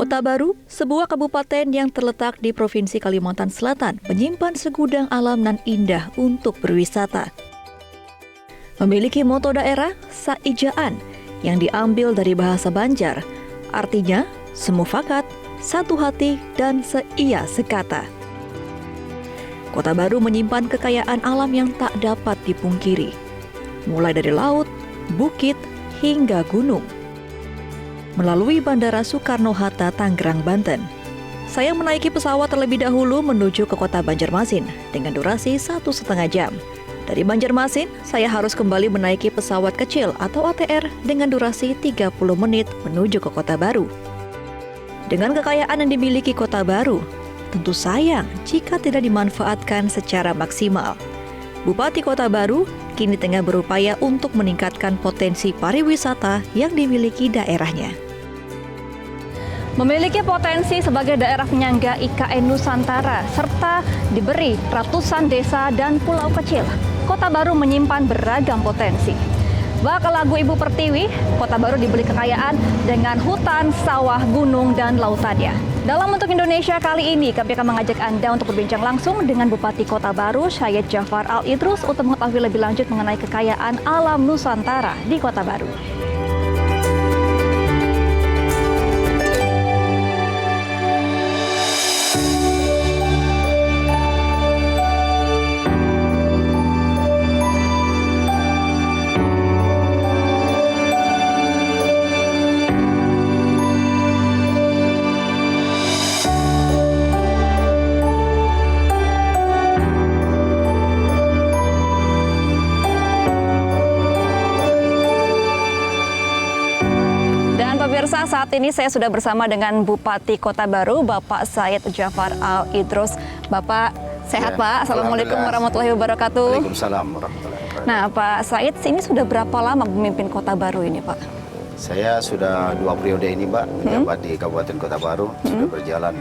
Kota Baru, sebuah kabupaten yang terletak di Provinsi Kalimantan Selatan, menyimpan segudang alam nan indah untuk berwisata. Memiliki moto daerah Saijaan yang diambil dari bahasa Banjar, artinya semufakat, satu hati, dan seia sekata. Kota Baru menyimpan kekayaan alam yang tak dapat dipungkiri, mulai dari laut, bukit, hingga gunung. Melalui Bandara Soekarno-Hatta, Tangerang, Banten, saya menaiki pesawat terlebih dahulu menuju ke kota Banjarmasin dengan durasi 1,5 jam. Dari Banjarmasin, saya harus kembali menaiki pesawat kecil atau ATR dengan durasi 30 menit menuju ke Kota Baru. Dengan kekayaan yang dimiliki Kota Baru, tentu sayang jika tidak dimanfaatkan secara maksimal. Bupati Kota Baru kini tengah berupaya untuk meningkatkan potensi pariwisata yang dimiliki daerahnya. Memiliki potensi sebagai daerah penyangga IKN Nusantara serta diberi ratusan desa dan pulau kecil, Kota Baru menyimpan beragam potensi. Bak lagu Ibu Pertiwi, Kota Baru diberi kekayaan dengan hutan, sawah, gunung, dan lautannya. Dalam Untuk Indonesia kali ini, kami akan mengajak Anda untuk berbincang langsung dengan Bupati Kota Baru, Syed Jafar Al-Idrus, untuk mengetahui lebih lanjut mengenai kekayaan alam Nusantara di Kota Baru. Pemirsa, saat ini saya sudah bersama dengan Bupati Kota Baru, Bapak Syed Jafar Al-Idrus. Bapak sehat, Pak? Assalamualaikum warahmatullahi wabarakatuh. Waalaikumsalam warahmatullahi wabarakatuh. Nah, Pak Syed, ini sudah berapa lama memimpin Kota Baru ini, Pak? Saya sudah 2 periode ini, Mbak, menjabat di Kabupaten Kota Baru. Sudah berjalan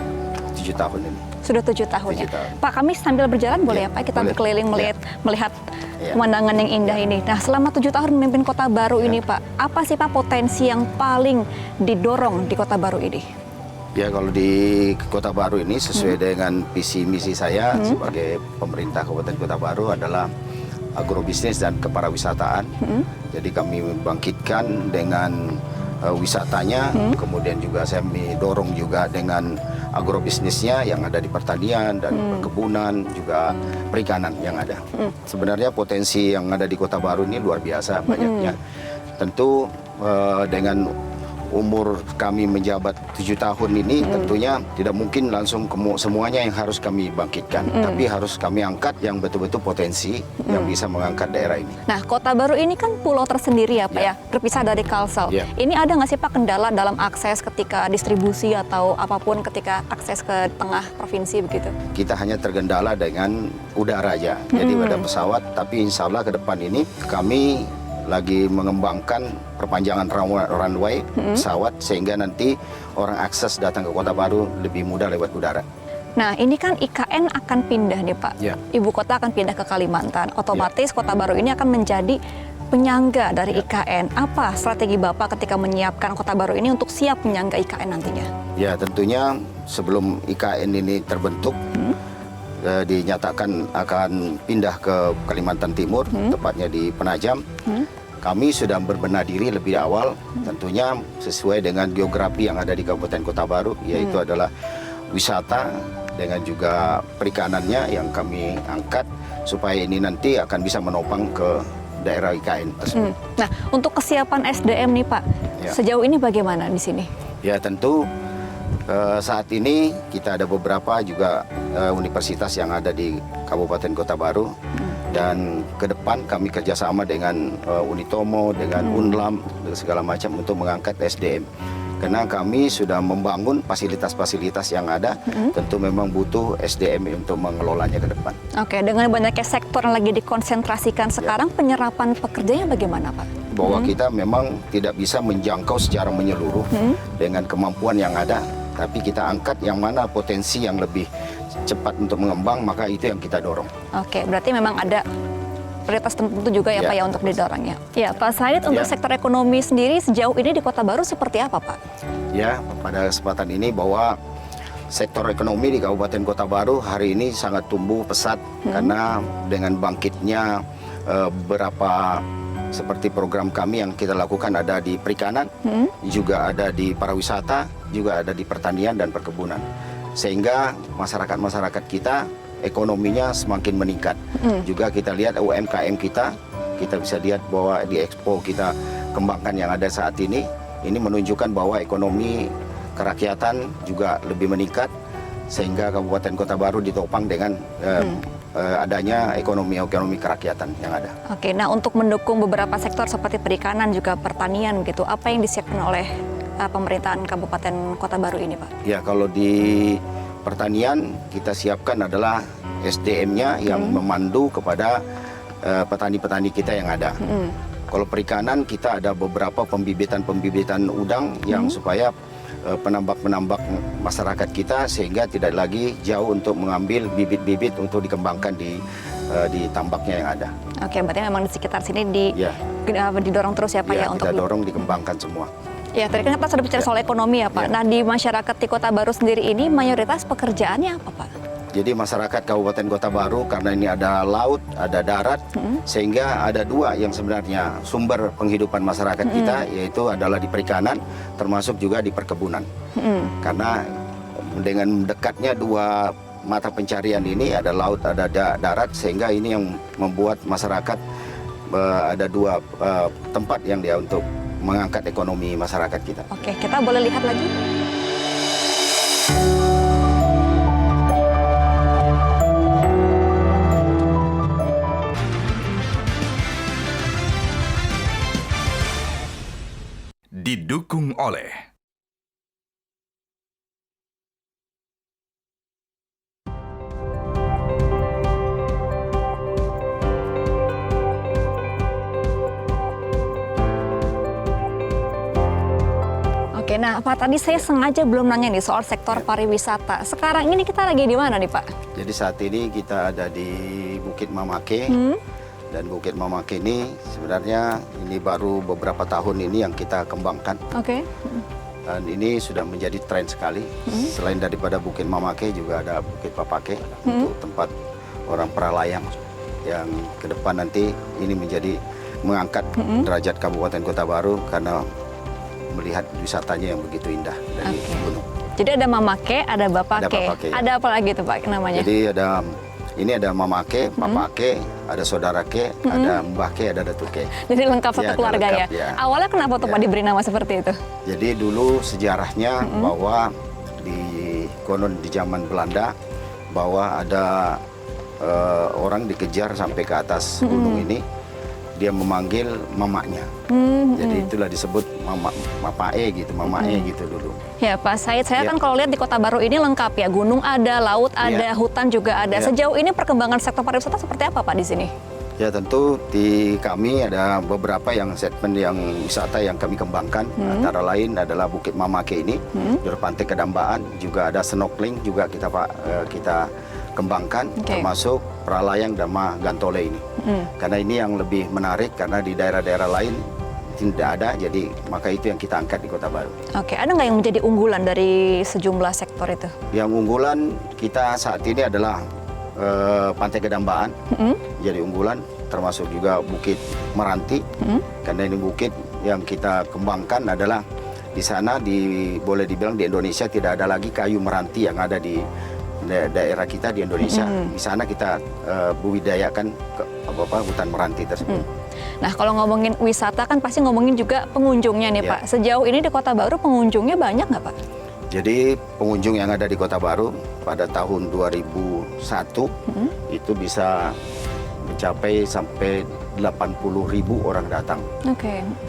7 tahun ini. Sudah 7 tahun ya? Pak, kami sambil berjalan boleh ya, Pak? Kita berkeliling melihat pemandangan yang indah ini. Nah, selama 7 tahun memimpin Kota Baru ini, Pak, apa sih, Pak, potensi yang paling didorong di Kota Baru ini? Ya, kalau di Kota Baru ini sesuai dengan visi misi saya sebagai pemerintah Kabupaten Kota Baru adalah agrobisnis dan kepariwisataan. Jadi kami membangkitkan dengan wisatanya, kemudian juga saya mendorong juga dengan agrobisnisnya yang ada di pertanian dan perkebunan, juga perikanan yang ada. Sebenarnya potensi yang ada di Kota Baru ini luar biasa banyaknya. Tentu dengan umur kami menjabat 7 tahun ini tentunya tidak mungkin langsung semuanya yang harus kami bangkitkan, tapi harus kami angkat yang betul-betul potensi yang bisa mengangkat daerah ini. Nah, Kota Baru ini kan pulau tersendiri ya, Pak ya, terpisah dari Kalsel. Ini ada nggak sih, Pak, kendala dalam akses ketika distribusi atau apapun ketika akses ke tengah provinsi begitu? Kita hanya tergendala dengan udara aja, jadi ada pesawat, tapi insya Allah ke depan ini kami lagi mengembangkan perpanjangan runway pesawat sehingga nanti orang akses datang ke Kota Baru lebih mudah lewat udara. Nah, ini kan IKN akan pindah nih, Pak. Ibu kota akan pindah ke Kalimantan. Otomatis Kota Baru ini akan menjadi penyangga dari IKN. Apa strategi Bapak ketika menyiapkan Kota Baru ini untuk siap menyangga IKN nantinya? Ya, tentunya sebelum IKN ini terbentuk, dinyatakan akan pindah ke Kalimantan Timur, tepatnya di Penajam. Kami sudah berbenah diri lebih awal, tentunya sesuai dengan geografi yang ada di Kabupaten Kota Baru, yaitu adalah wisata dengan juga perikanannya yang kami angkat, supaya ini nanti akan bisa menopang ke daerah IKN tersebut. Nah, untuk kesiapan SDM nih, Pak, sejauh ini bagaimana di sini? Ya, tentu saat ini kita ada beberapa juga universitas yang ada di Kabupaten Kota Baru, dan ke depan kami kerjasama dengan Unitomo, dengan Unlam, dan segala macam untuk mengangkat SDM. Karena kami sudah membangun fasilitas-fasilitas yang ada, tentu memang butuh SDM untuk mengelolanya ke depan. Oke, dengan banyaknya sektor yang lagi dikonsentrasikan sekarang, penyerapan pekerjanya bagaimana, Pak? Bahwa kita memang tidak bisa menjangkau secara menyeluruh dengan kemampuan yang ada, tapi kita angkat yang mana potensi yang lebih cepat untuk mengembang, maka itu yang kita dorong. Oke, berarti memang ada prioritas tertentu juga ya Pak ya untuk didorongnya. Ya Pak Said, untuk Ya. sektor ekonomi sendiri sejauh ini di Kota Baru seperti apa Pak? Ya, pada kesempatan ini bahwa sektor ekonomi di Kabupaten Kota Baru hari ini sangat tumbuh pesat karena dengan bangkitnya beberapa seperti program kami yang kita lakukan ada di perikanan, juga ada di pariwisata, juga ada di pertanian dan perkebunan. Sehingga masyarakat kita ekonominya semakin meningkat. Juga kita lihat UMKM kita bisa lihat bahwa di Expo kita kembangkan yang ada saat ini menunjukkan bahwa ekonomi kerakyatan juga lebih meningkat sehingga Kabupaten Kota Baru ditopang dengan adanya ekonomi kerakyatan yang ada. Oke, nah untuk mendukung beberapa sektor seperti perikanan juga pertanian gitu, apa yang disiapkan oleh pemerintahan Kabupaten Kota Baru ini Pak? Ya, kalau di pertanian kita siapkan adalah SDM-nya yang memandu kepada petani-petani kita yang ada. Kalau perikanan kita ada beberapa pembibitan udang yang supaya penambak-penambak masyarakat kita sehingga tidak lagi jauh untuk mengambil bibit-bibit untuk dikembangkan di tambaknya yang ada. Oke, berarti memang di sekitar sini didorong terus ya Pak ya untuk kita dorong dikembangkan semua. Ya, tadi kan kita sudah bicara soal ekonomi ya Pak. Nah, di masyarakat di Kota Baru sendiri ini mayoritas pekerjaannya apa Pak? Jadi masyarakat Kabupaten Kota Baru karena ini ada laut, ada darat, sehingga ada dua yang sebenarnya sumber penghidupan masyarakat kita, yaitu adalah di perikanan, termasuk juga di perkebunan. Karena dengan dekatnya dua mata pencarian ini, ada laut, ada darat, sehingga ini yang membuat masyarakat ada dua tempat yang dia untuk mengangkat ekonomi masyarakat kita. Oke, kita boleh lihat lagi. Didukung oleh Oke, nah Pak, tadi saya sengaja belum nanya nih soal sektor pariwisata. Sekarang ini kita lagi di mana nih Pak? Jadi saat ini kita ada di Bukit Mamake. Dan Bukit Mamake ini sebenarnya ini baru beberapa tahun ini yang kita kembangkan. Oke. Dan ini sudah menjadi tren sekali. Selain daripada Bukit Mamake juga ada Bukit Papake untuk tempat orang pralayang yang ke depan nanti ini menjadi mengangkat derajat Kabupaten Kota Baru karena melihat wisatanya yang begitu indah dari gunung. Jadi ada Mamake, ada Bapake. Ada Bapake, ya. Ada apa lagi tuh Pak namanya? Jadi ada Mamake, Papake, ada Saudarake, ada Mbahke, ada Datuke. Jadi lengkap satu keluarga lengkap, ya? Awalnya kenapa tuh Pak diberi nama seperti itu? Jadi dulu sejarahnya bahwa konon di zaman Belanda bahwa ada orang dikejar sampai ke atas gunung ini, dia memanggil mamaknya. Jadi itulah disebut Mapae gitu, Mamae gitu dulu. Ya Pak Said, saya kan kalau lihat di Kota Baru ini lengkap ya, gunung ada, laut ada, hutan juga ada. Sejauh ini perkembangan sektor pariwisata seperti apa Pak di sini? Ya tentu di kami ada beberapa yang segmen yang wisata yang kami kembangkan. Antara lain adalah Bukit Mamake ini, jalur pantai Kedambaan, juga ada snorkeling juga kita kembangkan, termasuk pralayang dan Gantole ini. Karena ini yang lebih menarik karena di daerah-daerah lain tidak ada, jadi maka itu yang kita angkat di Kota Baru. Oke, ada nggak yang menjadi unggulan dari sejumlah sektor itu? Yang unggulan kita saat ini adalah Pantai Kedambaan, jadi unggulan, termasuk juga Bukit Meranti, karena ini bukit yang kita kembangkan adalah di sana boleh dibilang di Indonesia tidak ada lagi kayu meranti yang ada di daerah kita di Indonesia. Di sana kita budidayakan hutan meranti tersebut. Nah, kalau ngomongin wisata kan pasti ngomongin juga pengunjungnya nih Pak. Sejauh ini di Kota Baru pengunjungnya banyak nggak Pak? Jadi pengunjung yang ada di Kota Baru pada tahun 2001 itu bisa mencapai sampai 80.000 orang datang.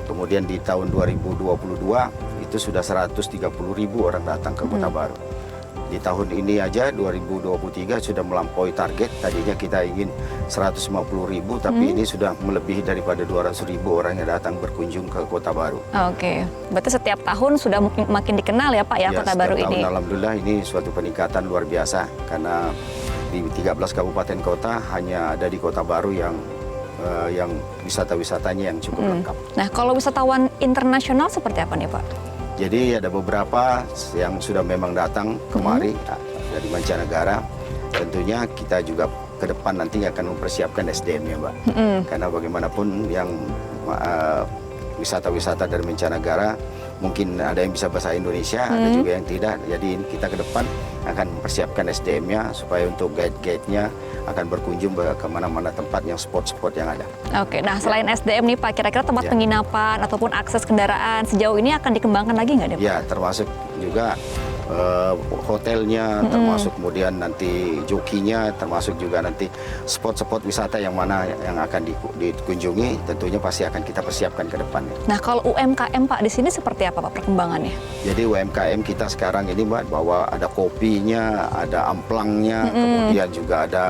Kemudian di tahun 2022 itu sudah 130.000 orang datang ke Kota Baru. Di tahun ini aja 2023 sudah melampaui target. Tadinya kita ingin 150.000, tapi ini sudah melebihi daripada 200.000 orang yang datang berkunjung ke Kota Baru. Oke, berarti setiap tahun sudah makin dikenal ya Pak ya Kota Baru ini. Alhamdulillah ini suatu peningkatan luar biasa karena di 13 kabupaten kota hanya ada di Kota Baru yang yang wisata-wisatanya yang cukup lengkap. Nah, kalau wisatawan internasional seperti apa nih Pak? Jadi ada beberapa yang sudah memang datang kemari dari mancanegara. Tentunya kita juga ke depan nanti akan mempersiapkan SDM-nya, Mbak. Karena bagaimanapun yang wisata-wisata dari mancanegara mungkin ada yang bisa bahasa Indonesia, ada juga yang tidak. Jadi kita ke depan akan mempersiapkan SDM-nya supaya untuk guide-guide-nya akan berkunjung ke mana-mana tempat yang spot-spot yang ada. Oke, nah selain SDM nih Pak, kira-kira tempat penginapan ataupun akses kendaraan sejauh ini akan dikembangkan lagi nggak deh Pak? Ya, termasuk juga hotelnya, termasuk kemudian nanti jokinya, termasuk juga nanti spot-spot wisata yang mana yang akan dikunjungi, tentunya pasti akan kita persiapkan ke depannya. Nah, kalau UMKM Pak di sini seperti apa Pak perkembangannya? Jadi UMKM kita sekarang ini Mbak, bahwa ada kopinya, ada amplangnya, kemudian juga ada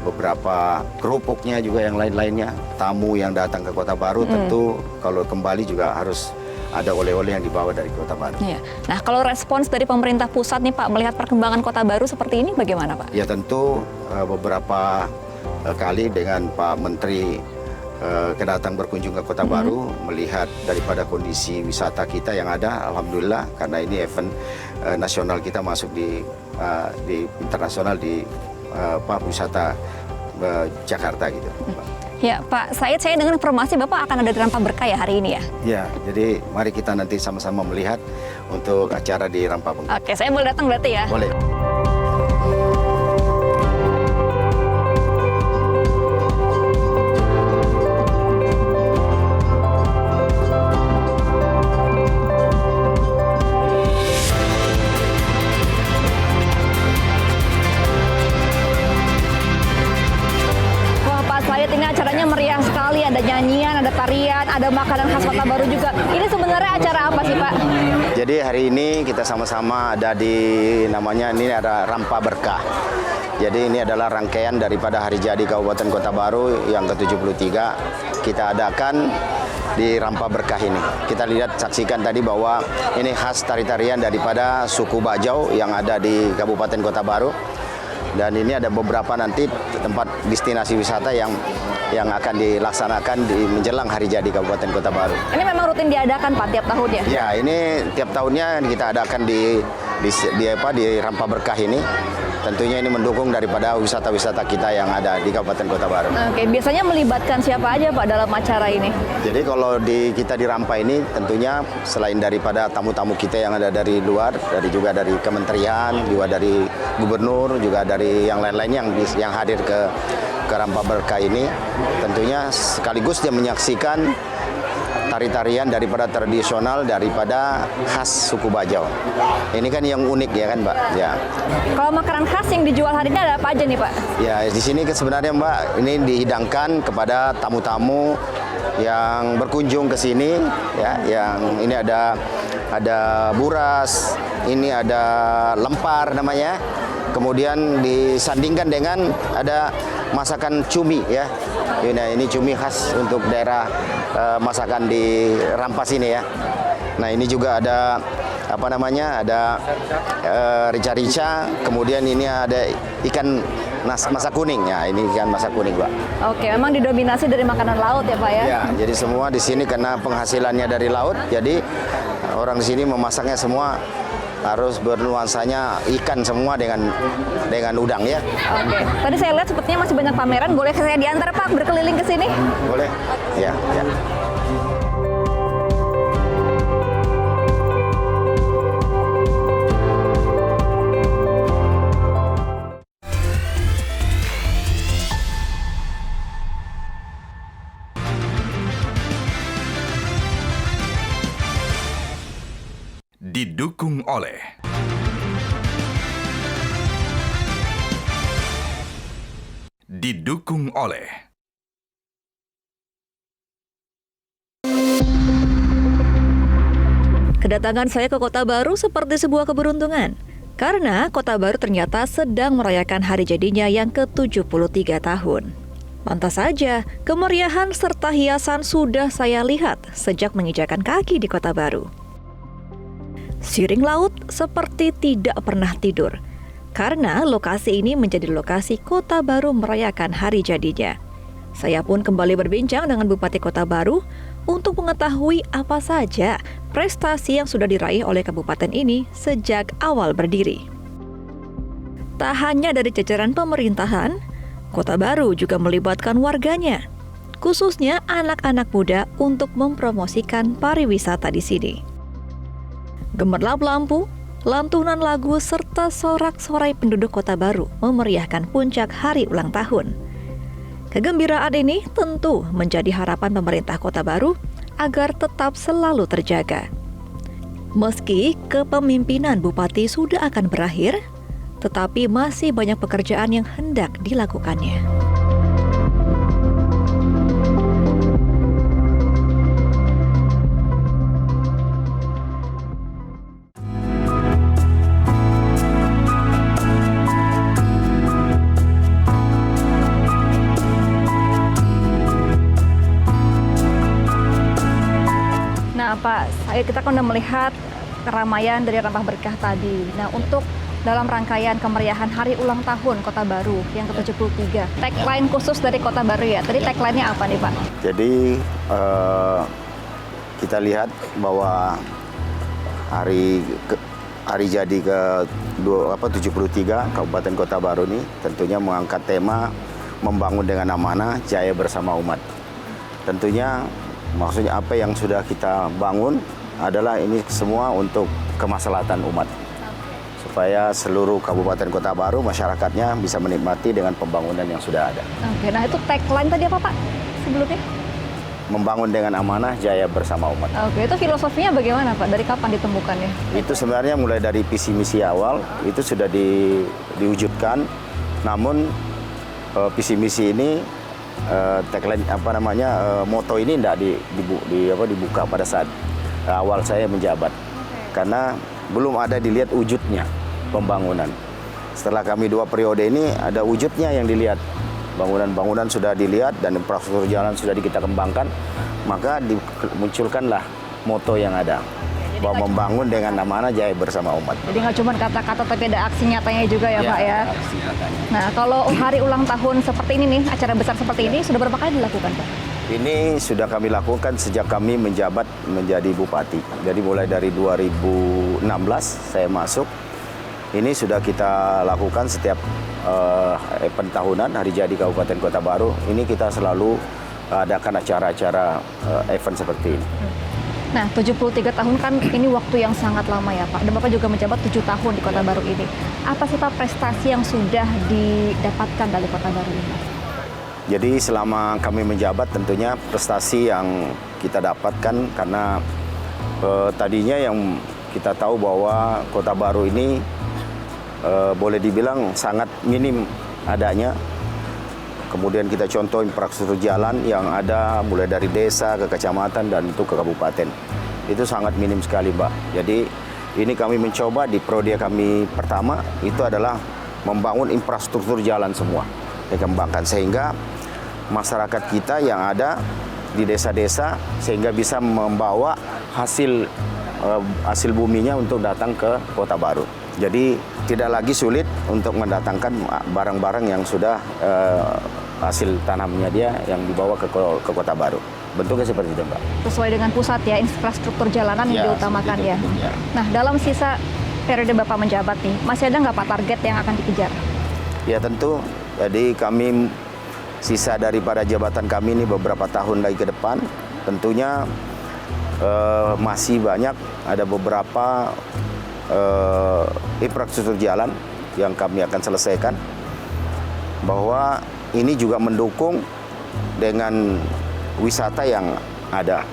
beberapa kerupuknya juga yang lain-lainnya. Tamu yang datang ke Kota Baru tentu kalau kembali juga harus ada oleh-oleh yang dibawa dari Kota Baru. Iya. Nah, kalau respons dari pemerintah pusat nih Pak melihat perkembangan Kota Baru seperti ini bagaimana Pak? Ya tentu beberapa kali dengan Pak Menteri kedatang berkunjung ke Kota Baru melihat daripada kondisi wisata kita yang ada, alhamdulillah karena ini event nasional kita masuk di internasional di wisata Jakarta gitu. Ya Pak Said, saya dengar informasi Bapak akan ada di Rampa Berkah ya hari ini ya? Ya, jadi mari kita nanti sama-sama melihat untuk acara di Rampa Berkah. Oke, saya boleh datang berarti ya? Boleh. Ini acaranya meriah sekali, ada nyanyian, ada tarian, ada makanan khas Kota Baru juga. Ini sebenarnya acara apa sih Pak? Jadi hari ini kita sama-sama ada di namanya ini ada Rampa Berkah. Jadi ini adalah rangkaian daripada Hari Jadi Kabupaten Kota Baru yang ke-73 kita adakan di Rampa Berkah ini. Kita lihat saksikan tadi bahwa ini khas tari-tarian daripada suku Bajau yang ada di Kabupaten Kota Baru. Dan ini ada beberapa nanti tempat destinasi wisata yang akan dilaksanakan di menjelang Hari Jadi Kabupaten Kota Baru. Ini memang rutin diadakan Pak tiap tahun ya? Ya, ini tiap tahunnya kita adakan di Rampa Berkah ini. Tentunya ini mendukung daripada wisata-wisata kita yang ada di Kabupaten Kota Baru. Oke, biasanya melibatkan siapa aja Pak dalam acara ini? Jadi kalau kita di Rampa ini tentunya selain daripada tamu-tamu kita yang ada dari luar, juga dari kementerian, juga dari gubernur, juga dari yang lain-lain yang hadir ke Rampa Berkah ini, tentunya sekaligus dia menyaksikan tari-tarian daripada tradisional daripada khas suku Bajau. Ini kan yang unik ya kan Mbak? Ya. Kalau makanan khas yang dijual hari ini ada apa aja nih Pak? Ya di sini sebenarnya Mbak ini dihidangkan kepada tamu-tamu yang berkunjung ke sini ya. Yang ini ada buras, ini ada lempar namanya. Kemudian disandingkan dengan ada masakan cumi ya. Ini cumi khas untuk daerah masakan di Rampas ini ya. Nah ini juga ada ada rica-rica, kemudian ini ada ikan masa kuning ya, ini ikan masa kuning Pak. Oke, memang didominasi dari makanan laut ya Pak ya? Ya, jadi semua di sini karena penghasilannya dari laut, jadi orang di sini memasaknya semua harus bernuansanya ikan semua dengan udang ya. Oke, tadi saya lihat sepertinya masih banyak pameran, boleh saya diantar Pak berkeliling ke sini? Boleh, ya. Didukung oleh Kedatangan saya ke Kota Baru seperti sebuah keberuntungan. Karena Kota Baru ternyata sedang merayakan hari jadinya yang ke-73 tahun. Pantas saja, kemeriahan serta hiasan sudah saya lihat sejak menginjakan kaki di Kota Baru. Siring laut seperti tidak pernah tidur, karena lokasi ini menjadi lokasi Kota Baru merayakan hari jadinya. Saya pun kembali berbincang dengan Bupati Kota Baru untuk mengetahui apa saja prestasi yang sudah diraih oleh kabupaten ini sejak awal berdiri. Tak hanya dari jajaran pemerintahan, Kota Baru juga melibatkan warganya, khususnya anak-anak muda untuk mempromosikan pariwisata di sini. Gemerlap lampu, lantunan lagu serta sorak-sorai penduduk Kota Baru memeriahkan puncak hari ulang tahun. Kegembiraan ini tentu menjadi harapan pemerintah Kota Baru agar tetap selalu terjaga. Meski kepemimpinan Bupati sudah akan berakhir, tetapi masih banyak pekerjaan yang hendak dilakukannya. Nah Pak, kita kan udah melihat keramaian dari Rempah Berkah tadi. Nah untuk dalam rangkaian kemeriahan Hari Ulang Tahun Kota Baru yang ke-73, tagline khusus dari Kota Baru ya. Tadi tagline-nya apa nih Pak? Jadi kita lihat bahwa hari jadi ke-73 Kabupaten Kota Baru ini tentunya mengangkat tema membangun dengan amanah, jaya bersama umat. Tentunya maksudnya apa yang sudah kita bangun adalah ini semua untuk kemaslahatan umat. Supaya seluruh Kabupaten Kota Baru masyarakatnya bisa menikmati dengan pembangunan yang sudah ada. Oke, nah itu tagline tadi apa Pak sebelumnya? Membangun dengan amanah, jaya bersama umat. Oke, itu filosofinya bagaimana Pak? Dari kapan ditemukannya? Itu sebenarnya mulai dari visi misi awal itu sudah diwujudkan. Namun visi misi ini tagline moto ini tidak dibuka pada saat awal saya menjabat. Karena belum ada dilihat wujudnya pembangunan. Setelah kami 2 periode ini ada wujudnya yang dilihat. Bangunan-bangunan sudah dilihat dan infrastruktur jalan sudah kita kembangkan, maka dimunculkanlah moto yang ada. Bahwa membangun dengan amanah, jaya bersama umat. Jadi nggak cuma kata-kata tapi ada aksi nyatanya juga ya Pak ya? Aksi nyatanya. Nah kalau hari ulang tahun seperti ini nih, acara besar seperti ini sudah berapa kali dilakukan Pak? Ini sudah kami lakukan sejak kami menjabat menjadi bupati. Jadi mulai dari 2016 saya masuk. Ini sudah kita lakukan setiap event tahunan hari jadi Kabupaten Kota Baru. Ini kita selalu adakan acara-acara event seperti ini. Nah 73 tahun kan ini waktu yang sangat lama ya Pak. Dan Bapak juga menjabat 7 tahun di Kota Baru ini. Apa sih Pak prestasi yang sudah didapatkan dari Kota Baru ini? Jadi selama kami menjabat tentunya prestasi yang kita dapatkan karena tadinya yang kita tahu bahwa Kota Baru ini boleh dibilang sangat minim adanya. Kemudian kita contoh infrastruktur jalan yang ada mulai dari desa ke kecamatan dan untuk ke kabupaten. Itu sangat minim sekali Mbak. Jadi ini kami mencoba di periode kami pertama itu adalah membangun infrastruktur jalan semua. Dikembangkan sehingga masyarakat kita yang ada di desa-desa sehingga bisa membawa hasil buminya untuk datang ke Kota Baru. Jadi tidak lagi sulit untuk mendatangkan barang-barang yang sudah hasil tanamnya dia yang dibawa ke Kota Baru. Bentuknya seperti itu Mbak. Sesuai dengan pusat ya, infrastruktur jalanan yang diutamakan ya. Nah dalam sisa periode Bapak menjabat nih, masih ada nggak Pak target yang akan dikejar? Ya tentu, jadi kami sisa daripada jabatan kami ini beberapa tahun lagi ke depan, tentunya masih banyak, ada beberapa infrastruktur jalan yang kami akan selesaikan, bahwa ini juga mendukung dengan wisata yang ada.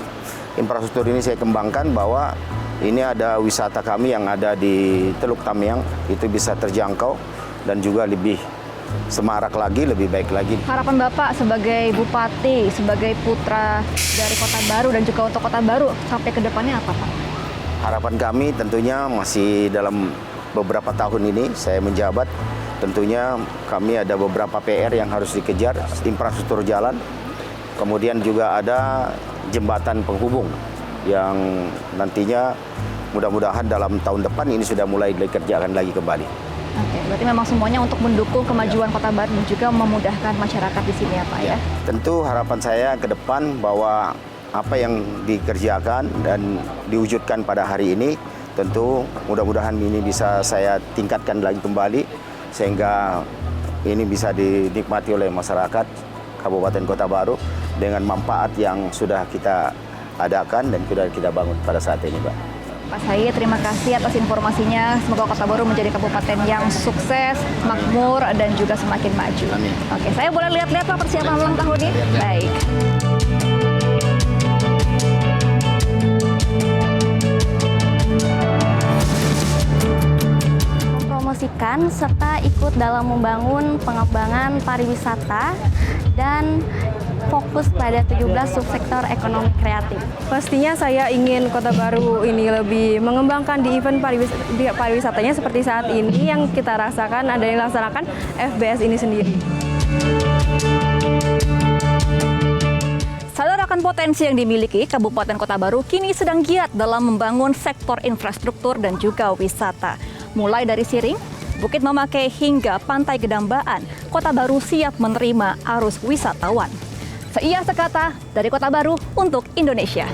Infrastruktur ini saya kembangkan bahwa ini ada wisata kami yang ada di Teluk Tamiang, itu bisa terjangkau dan juga lebih semarak lagi, lebih baik lagi. Harapan Bapak sebagai Bupati, sebagai putra dari Kota Baru dan juga untuk Kota Baru sampai ke depannya apa Pak? Harapan kami tentunya masih dalam beberapa tahun ini saya menjabat, tentunya kami ada beberapa PR yang harus dikejar, infrastruktur jalan, kemudian juga ada jembatan penghubung yang nantinya mudah-mudahan dalam tahun depan ini sudah mulai dikerjakan lagi kembali. Oke, berarti memang semuanya untuk mendukung kemajuan Kota Baru dan juga memudahkan masyarakat di sini ya Pak ya. Tentu harapan saya ke depan bahwa apa yang dikerjakan dan diwujudkan pada hari ini, tentu mudah-mudahan ini bisa saya tingkatkan lagi kembali sehingga ini bisa dinikmati oleh masyarakat Kabupaten Kota Baru dengan manfaat yang sudah kita adakan dan sudah kita bangun pada saat ini, Pak. Pak Said, terima kasih atas informasinya. Semoga Kota Baru menjadi kabupaten yang sukses, makmur, dan juga semakin maju. Amin. Oke, saya boleh lihat-lihat Pak persiapan ulang tahunnya? Baik. Mempromosikan serta ikut dalam membangun pengembangan pariwisata dan fokus pada 17 subsektor ekonomi kreatif. Pastinya saya ingin Kota Baru ini lebih mengembangkan di event pariwisatanya seperti saat ini yang kita rasakan ada yang dilaksanakan FBS ini sendiri. Sadar akan potensi yang dimiliki, Kabupaten Kota Baru kini sedang giat dalam membangun sektor infrastruktur dan juga wisata. Mulai dari Siring, Bukit Mamake hingga Pantai Gedambaan, Kota Baru siap menerima arus wisatawan. Seia sekata dari Kota Baru untuk Indonesia.